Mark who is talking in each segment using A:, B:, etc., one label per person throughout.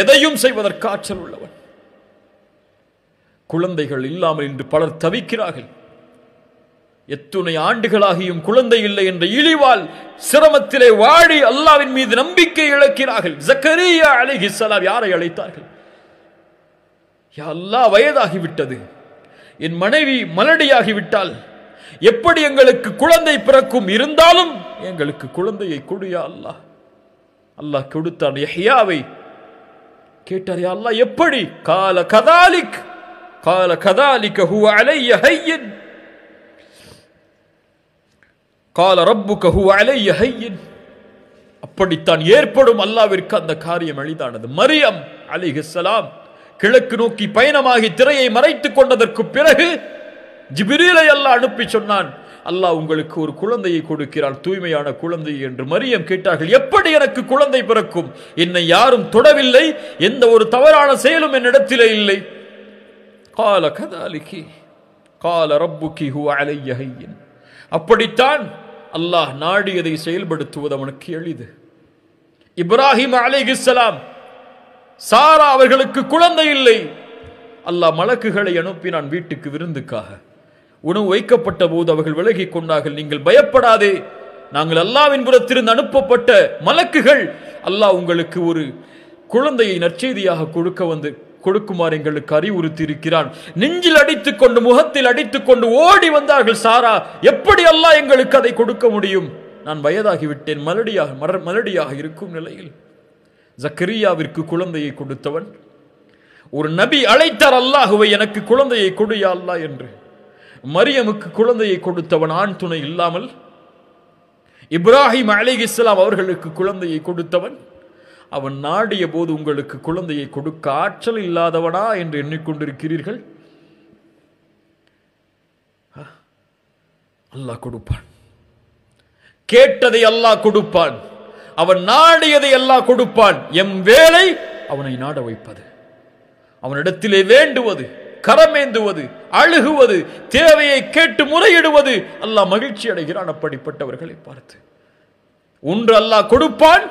A: எதையும் செய்வதற்கு ஆற்றல் உள்ளவன். குழந்தைகள் இல்லாமல் இன்று பலர் தவிக்கிறார்கள். எத்துணை ஆண்டுகளாகியும் குழந்தை இல்லை என்ற இழிவால் சிரமத்திலே வாடி அல்லாஹ்வின் மீது நம்பிக்கை இழக்கிறார்கள். ஜக்கரியா அலைஹிஸ்ஸலாம் யாரை அழைத்தார்கள்? யா அல்லாஹ், வயதாகிவிட்டது, என் மனைவி மலடியாகிவிட்டால் எப்படி எங்களுக்கு குழந்தை பிறக்கும்? இருந்தாலும் எங்களுக்கு குழந்தையை கொடு யா அல்லாஹ். அல்லாஹ் கொடுத்தான். யஹ்யாவை கேட்டார், யா அல்லாஹ் எப்படி? கால கதாலிக் கால கதாலிக ஹுவ அலைய ஹய்யின் கால ரப்புக ஹுவ அலைய ஹய்யின். அப்படித்தான் ஏற்படும். அல்லாஹ்விற்கு அந்த காரியம் எளிதானது. மரியம் அலைஹிஸ்ஸலாம் கிழக்கு நோக்கி பயணமாகி திரையை மறைத்துக் கொண்டதற்கு பிறகு ஜிப்ரீலை அல்லாஹ் அனுப்பி சொன்னான், அல்லாஹ் உங்களுக்கு ஒரு குழந்தையை கொடுக்கிறான், தூய்மையான குழந்தை என்று. மரியம் கேட்டார்கள், எப்படி எனக்கு குழந்தை பிறக்கும்? என்னை யாரும் தொடவில்லை, எந்த ஒரு தவறான செயலும் என்னிடத்திலே இல்லை. கால கதாலிகி கால ரப்புகி ஹுவ அலைய ஹய்யின். அப்படித்தான் அல்லாஹ் நாடியதை செயல்படுத்துவது அவனுக்கு எளிது. இப்ராஹிம் அலைஹிஸ்ஸலாம், சாரா அவர்களுக்கு குழந்தை இல்லை. அல்லாஹ் மலக்குகளை அனுப்பினான் வீட்டுக்கு விருந்துக்காக. உணவு வைக்கப்பட்ட போது அவர்கள் விலகிக் கொண்டார்கள். நீங்கள் பயப்படாதே, நாங்கள் அல்லாஹ்வின் புறத்திலிருந்து அனுப்பப்பட்ட மலக்குகள், அல்லாஹ் உங்களுக்கு ஒரு குழந்தையை நற்செய்தியாக கொடுக்குமாறு எங்களுக்கு அறிவுறுத்தி இருக்கிறான். நெஞ்சில் அடித்துக் கொண்டு முகத்தில் அடித்துக் கொண்டு ஓடி வந்தார்கள் சாரா. எப்படி அல்லாஹ் எங்களுக்கு அதை கொடுக்க முடியும்? நான் வயதாகிவிட்டேன், மலடியாக இருக்கும் நிலையில். ஜக்கரியாவிற்கு குழந்தையை கொடுத்தவன் ஒரு நபி அழைத்தார் அல்லாஹுவை, எனக்கு குழந்தையை கொடு யா அல்லாஹ் என்று. மரியமுக்கு குழந்தையை கொடுத்தவன் ஆண் துணை இல்லாமல். இப்ராஹிம் அலைஹிஸ்ஸலாம் அவர்களுக்கு குழந்தையை கொடுத்தவன். அவன் நாடிய போது உங்களுக்கு குழந்தையை கொடுக்க ஆற்றல் இல்லாதவனா என்று எண்ணிக்கொண்டிருக்கிறீர்கள்? அல்லாஹ் கொடுப்பான். கேட்டதை அல்லாஹ் கொடுப்பான். அவன் நாடியதை அல்லாஹ் கொடுப்பான். எம் வேலை அவனை நாட வைப்பது, அவனிடத்திலே வேண்டுவது, கரமேந்துவது, அழுகுவது, தேவையை கேட்டு முறையிடுவது. அல்லாஹ் மகிழ்ச்சி அடைகிறான் அப்படிப்பட்டவர்களை பார்த்து. ஒன்று அல்லாஹ் கொடுப்பான்,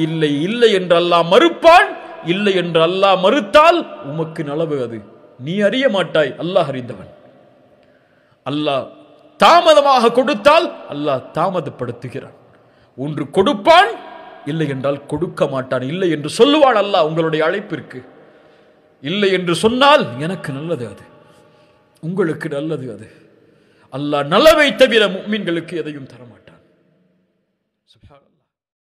A: இல்லை இல்லை என்று அல்லாஹ் மறுப்பான். இல்லை என்று அல்லாஹ் மறுத்தால் உமக்கு நலவு, அது நீ அறிய மாட்டாய், அல்லாஹ் அறிந்தவன். அல்லாஹ் தாமதமாக கொடுத்தால் அல்லாஹ் தாமதப்படுத்துகிறான். ஒன்று கொடுப்பான், இல்லை என்றால் கொடுக்க மாட்டான். இல்லை என்று சொல்லுவான் அல்லாஹ் உங்களுடைய அழைப்பிற்கு. இல்லை என்று சொன்னால் எனக்கு நல்லது, அது உங்களுக்கு நல்லது. அது அல்லாஹ் நலவை தவிர முஃமின்களுக்கு எதையும் தரமாட்டான். சுப்ஹான்.